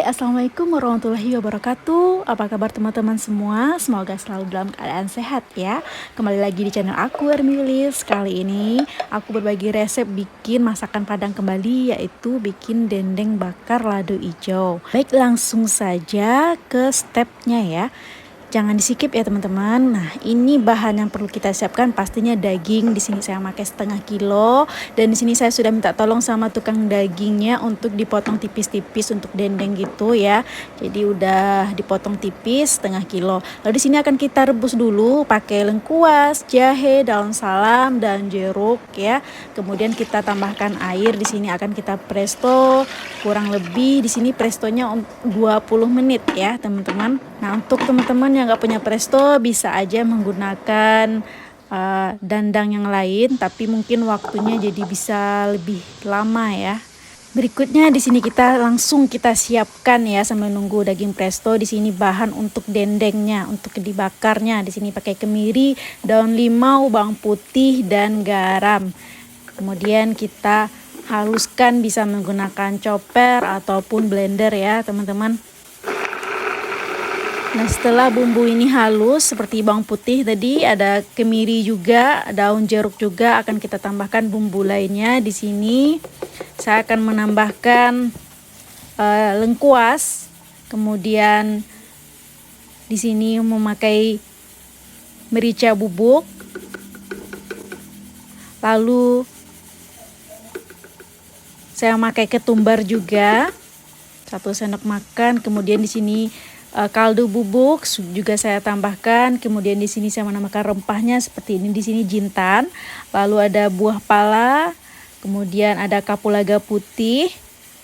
Assalamualaikum warahmatullahi wabarakatuh. Apa kabar teman-teman semua? Semoga selalu dalam keadaan sehat ya. Kembali lagi di channel aku, Ermilis. Kali ini aku berbagi resep bikin masakan Padang kembali, yaitu bikin dendeng bakar lado ijo. Baik, langsung saja ke stepnya ya. Jangan di-skip ya teman-teman. Nah, ini bahan yang perlu kita siapkan pastinya daging. Di sini saya pakai setengah kilo, dan di sini saya sudah minta tolong sama tukang dagingnya untuk dipotong tipis-tipis untuk dendeng gitu ya. Jadi udah dipotong tipis setengah kilo. Lalu di sini akan kita rebus dulu pakai lengkuas, jahe, daun salam dan jeruk ya. Kemudian kita tambahkan air. Di sini akan kita presto kurang lebih di sini prestonya 20 menit ya teman-teman. Nah, untuk teman-teman yang nggak punya presto bisa aja menggunakan dandang yang lain, tapi mungkin waktunya jadi bisa lebih lama ya. Berikutnya di sini kita langsung siapkan ya sambil nunggu daging presto. Di sini bahan untuk dendengnya, untuk dibakarnya. Di sini pakai kemiri, daun limau, bawang putih dan garam. Kemudian kita haluskan bisa menggunakan chopper ataupun blender ya teman-teman. Nah, setelah bumbu ini halus seperti bawang putih tadi, ada kemiri juga, daun jeruk juga, akan kita tambahkan bumbu lainnya. Di sini saya akan menambahkan lengkuas. Kemudian di sini memakai merica bubuk. Lalu saya memakai ketumbar juga 1 sendok makan. Kemudian di sini kaldu bubuk juga saya tambahkan. Kemudian di sini saya menambahkan rempahnya seperti ini. Di sini jintan, lalu ada buah pala, kemudian ada kapulaga putih.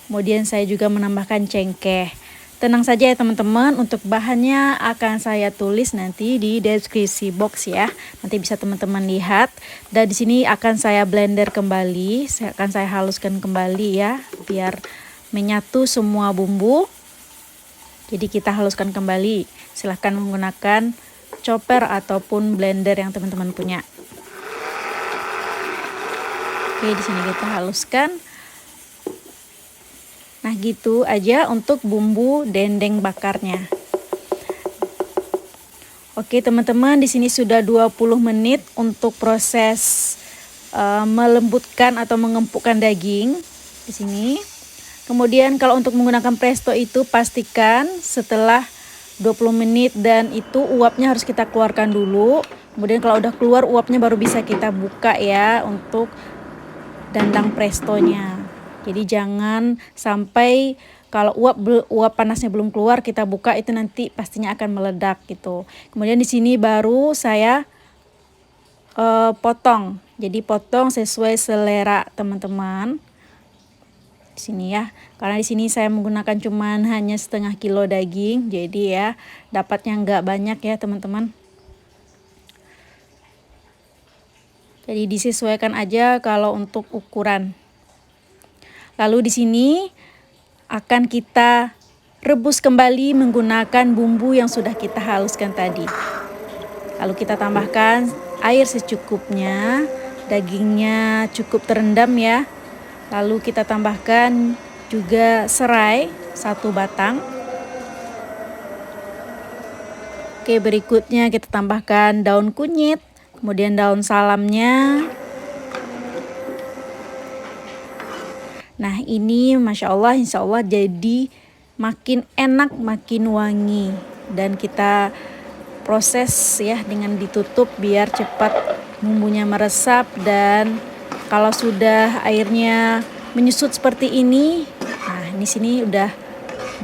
Kemudian saya juga menambahkan cengkeh. Tenang saja ya teman-teman, untuk bahannya akan saya tulis nanti di deskripsi box ya. Nanti bisa teman-teman lihat. Dan di sini akan saya blender kembali, akan saya haluskan kembali ya, biar menyatu semua bumbu. Jadi kita haluskan kembali. Silahkan menggunakan chopper ataupun blender yang teman-teman punya. Oke, di sini kita haluskan. Nah, gitu aja untuk bumbu dendeng bakarnya. Oke, teman-teman, di sini sudah 20 menit untuk proses melembutkan atau mengempukkan daging di sini. Kemudian kalau untuk menggunakan presto itu pastikan setelah 20 menit dan itu uapnya harus kita keluarkan dulu. Kemudian kalau udah keluar uapnya baru bisa kita buka ya untuk dandang prestonya. Jadi jangan sampai kalau uap panasnya belum keluar kita buka, itu nanti pastinya akan meledak gitu. Kemudian di sini baru saya potong. Jadi potong sesuai selera teman-teman. Di sini ya, karena di sini saya menggunakan cuman hanya setengah kilo daging, jadi ya dapatnya nggak banyak ya teman-teman. Jadi disesuaikan aja kalau untuk ukuran. Lalu di sini akan kita rebus kembali menggunakan bumbu yang sudah kita haluskan tadi. Lalu kita tambahkan air secukupnya, dagingnya cukup terendam ya. Lalu kita tambahkan juga serai 1 batang. Oke, berikutnya kita tambahkan daun kunyit, kemudian daun salamnya. Nah, ini Masya Allah, Insya Allah jadi makin enak, makin wangi. Dan kita proses ya dengan ditutup biar cepat bumbunya meresap. Dan kalau sudah airnya menyusut seperti ini, nah di sini udah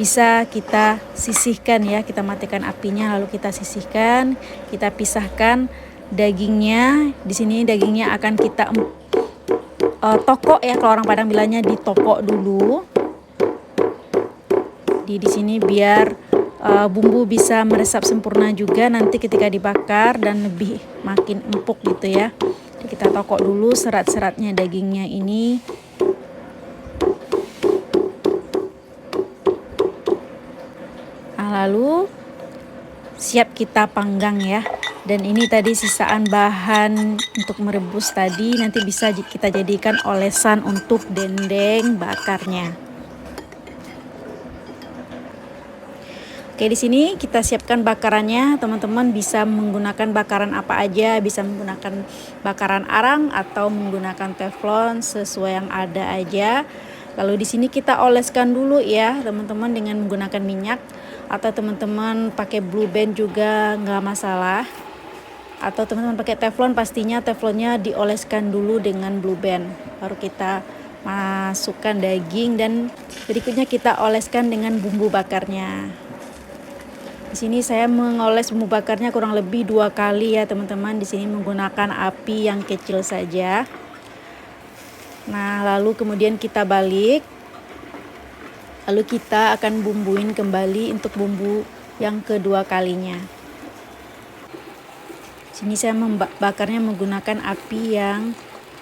bisa kita sisihkan ya. Kita matikan apinya, lalu kita sisihkan, kita pisahkan dagingnya. Di sini dagingnya akan kita tokok ya, kalau orang Padang bilangnya ditokok dulu. Di sini biar bumbu bisa meresap sempurna juga nanti ketika dibakar dan lebih makin empuk gitu ya. Jadi kita tokok dulu serat-seratnya dagingnya ini. Nah, lalu siap kita panggang ya. Dan ini tadi sisaan bahan untuk merebus tadi, nanti bisa kita jadikan olesan untuk dendeng bakarnya. Oke, di sini kita siapkan bakarannya. Teman-teman bisa menggunakan bakaran apa aja, bisa menggunakan bakaran arang atau menggunakan teflon sesuai yang ada aja. Lalu di sini kita oleskan dulu ya, teman-teman, dengan menggunakan minyak, atau teman-teman pakai blue band juga nggak masalah. Atau teman-teman pakai teflon, pastinya teflonnya dioleskan dulu dengan blue band. Baru kita masukkan daging dan berikutnya kita oleskan dengan bumbu bakarnya. Di sini saya mengoles bumbu bakarnya kurang lebih 2 kali ya teman-teman. Di sini menggunakan api yang kecil saja. Nah, lalu kemudian kita balik. Lalu kita akan bumbuin kembali untuk bumbu yang kedua kalinya. Di sini saya membakarnya menggunakan api yang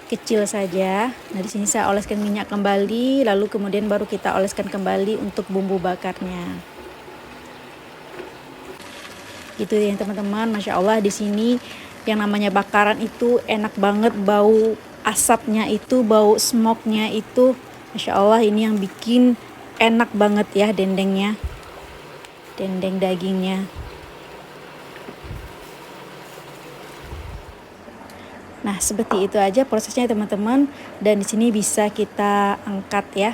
kecil saja. Nah, di sini saya oleskan minyak kembali, lalu kemudian baru kita oleskan kembali untuk bumbu bakarnya. Gitu ya teman-teman, Masya Allah di sini yang namanya bakaran itu enak banget, bau asapnya itu, bau smoke-nya itu, Masya Allah ini yang bikin enak banget ya dendengnya, dendeng dagingnya. Nah, seperti itu aja prosesnya teman-teman, dan di sini bisa kita angkat ya.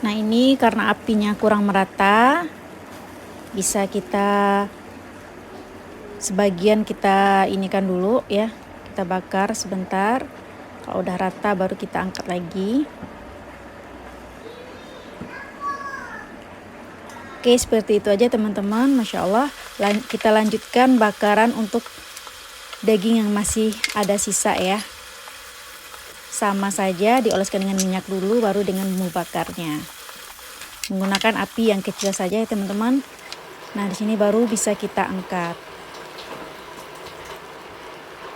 Nah, ini karena apinya kurang merata, bisa kita sebagian kita inikan dulu ya. Kita bakar sebentar. Kalau udah rata baru kita angkat lagi. Oke, seperti itu aja teman-teman. Masya Allah. Kita lanjutkan bakaran untuk daging yang masih ada sisa ya. Sama saja, dioleskan dengan minyak dulu, baru dengan bumbu bakarnya. Menggunakan api yang kecil saja ya teman-teman. Nah, di sini baru bisa kita angkat.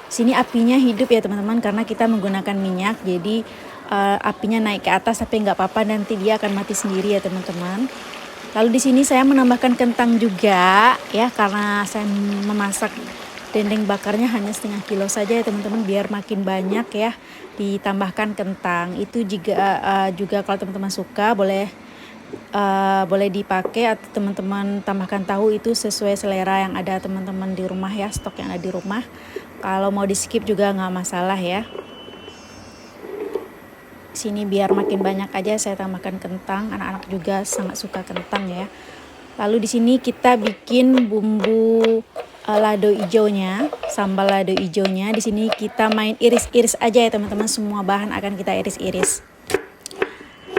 Sini apinya hidup ya teman-teman, karena kita menggunakan minyak. Jadi apinya naik ke atas, tapi nggak apa-apa, nanti dia akan mati sendiri ya teman-teman. Lalu di sini saya menambahkan kentang juga ya, karena saya memasak dendeng bakarnya hanya setengah kilo saja ya teman-teman, biar makin banyak ya ditambahkan kentang. Itu juga kalau teman-teman suka boleh dipakai, atau teman-teman tambahkan tahu, itu sesuai selera yang ada teman-teman di rumah ya, stok yang ada di rumah. Kalau mau di skip juga nggak masalah ya. Sini biar makin banyak aja saya tambahkan kentang, anak-anak juga sangat suka kentang ya. Lalu di sini kita bikin bumbu lado hijaunya, sambal lado hijaunya. Di sini kita main iris-iris aja ya teman-teman, semua bahan akan kita iris-iris.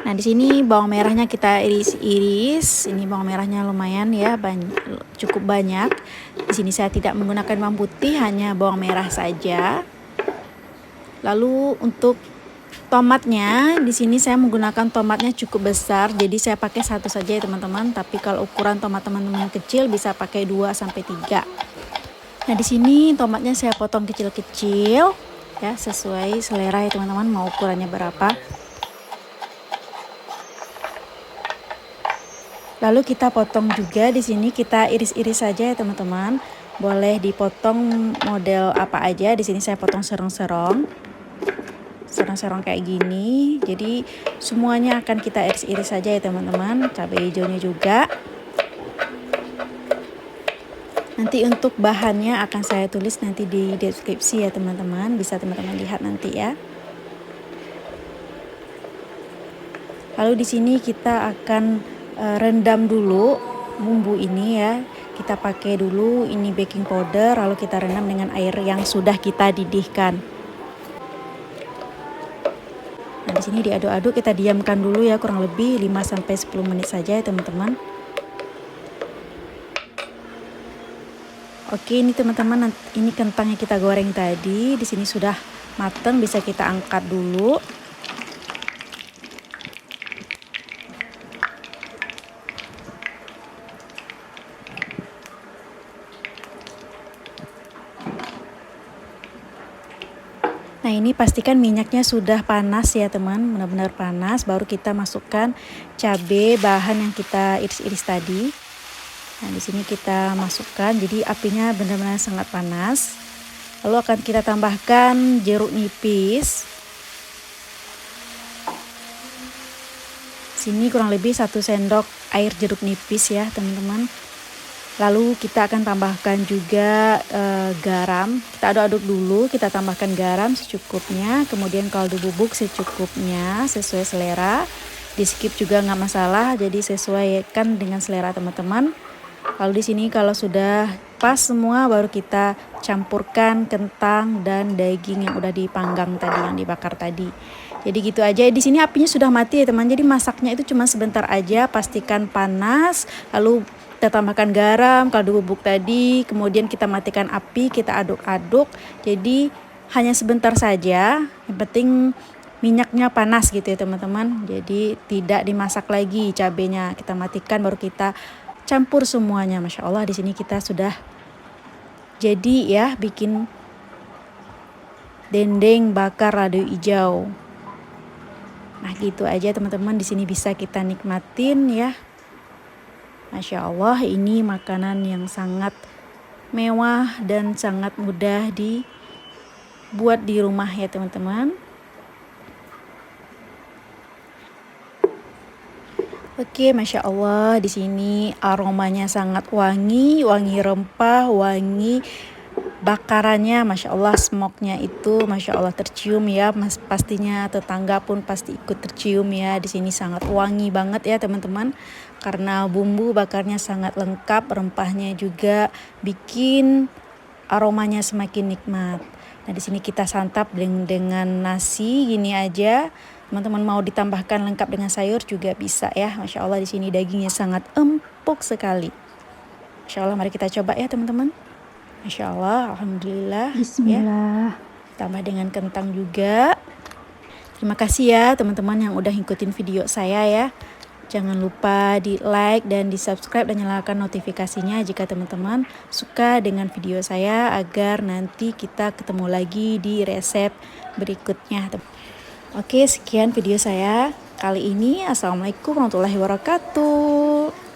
Nah, di sini bawang merahnya kita iris-iris. Ini bawang merahnya lumayan ya, cukup banyak. Di sini saya tidak menggunakan bawang putih, hanya bawang merah saja. Lalu untuk tomatnya, di sini saya menggunakan tomatnya cukup besar, jadi saya pakai satu saja ya teman-teman. Tapi kalau ukuran tomat teman-teman kecil bisa pakai 2 sampai 3. Nah, di sini tomatnya saya potong kecil-kecil ya, sesuai selera ya teman-teman, mau ukurannya berapa. Lalu kita potong juga, di sini kita iris-iris saja ya teman-teman. Boleh dipotong model apa aja. Di sini saya potong serong-serong kayak gini. Jadi semuanya akan kita iris-iris saja ya teman-teman. Cabai hijaunya juga. Nanti untuk bahannya akan saya tulis nanti di deskripsi ya teman-teman. Bisa teman-teman lihat nanti ya. Lalu di sini kita akan rendam dulu bumbu ini ya. Kita pakai dulu ini baking powder, lalu kita rendam dengan air yang sudah kita didihkan. Nah, di sini diaduk-aduk, kita diamkan dulu ya, kurang lebih 5 sampai 10 menit saja ya teman-teman. Oke, ini teman-teman, ini kentang yang kita goreng tadi di sini sudah matang, bisa kita angkat dulu. Nah, ini pastikan minyaknya sudah panas ya teman, benar-benar panas, baru kita masukkan cabai bahan yang kita iris-iris tadi. Nah, di sini kita masukkan, jadi apinya benar-benar sangat panas. Lalu akan kita tambahkan jeruk nipis. Sini kurang lebih 1 sendok air jeruk nipis ya teman-teman. Lalu kita akan tambahkan juga garam. Kita aduk-aduk dulu, kita tambahkan garam secukupnya, kemudian kaldu bubuk secukupnya sesuai selera. Di skip juga nggak masalah, jadi sesuaikan dengan selera teman-teman. Lalu di sini kalau sudah pas semua, baru kita campurkan kentang dan daging yang udah dipanggang tadi, yang dibakar tadi. Jadi gitu aja. Di sini apinya sudah mati ya teman. Jadi masaknya itu cuma sebentar aja, pastikan panas. Lalu kita tambahkan garam, kaldu bubuk tadi, kemudian kita matikan api, kita aduk-aduk. Jadi hanya sebentar saja, yang penting minyaknya panas gitu ya teman-teman. Jadi tidak dimasak lagi cabenya, kita matikan baru kita campur semuanya. Masya Allah, di sini kita sudah jadi ya bikin dendeng bakar lado hijau. Nah gitu aja teman-teman, di sini bisa kita nikmatin ya. Masya Allah, ini makanan yang sangat mewah dan sangat mudah dibuat di rumah ya teman-teman. Oke, Masya Allah, di sini aromanya sangat wangi, wangi rempah, wangi bakarannya, Masya Allah, smoke-nya itu Masya Allah tercium ya, mas, pastinya tetangga pun pasti ikut tercium ya. Di sini sangat wangi banget ya teman-teman, karena bumbu bakarnya sangat lengkap, rempahnya juga bikin aromanya semakin nikmat. Nah di sini kita santap dengan nasi gini aja. Teman-teman mau ditambahkan lengkap dengan sayur juga bisa ya. Masya Allah, di sini dagingnya sangat empuk sekali. Masya Allah, mari kita coba ya teman-teman. Masya Allah, alhamdulillah. Bismillah. Ya. Tambah dengan kentang juga. Terima kasih ya teman-teman yang udah ngikutin video saya ya. Jangan lupa di like dan di subscribe dan nyalakan notifikasinya jika teman-teman suka dengan video saya, agar nanti kita ketemu lagi di resep berikutnya. Oke, sekian video saya kali ini. Assalamualaikum warahmatullahi wabarakatuh.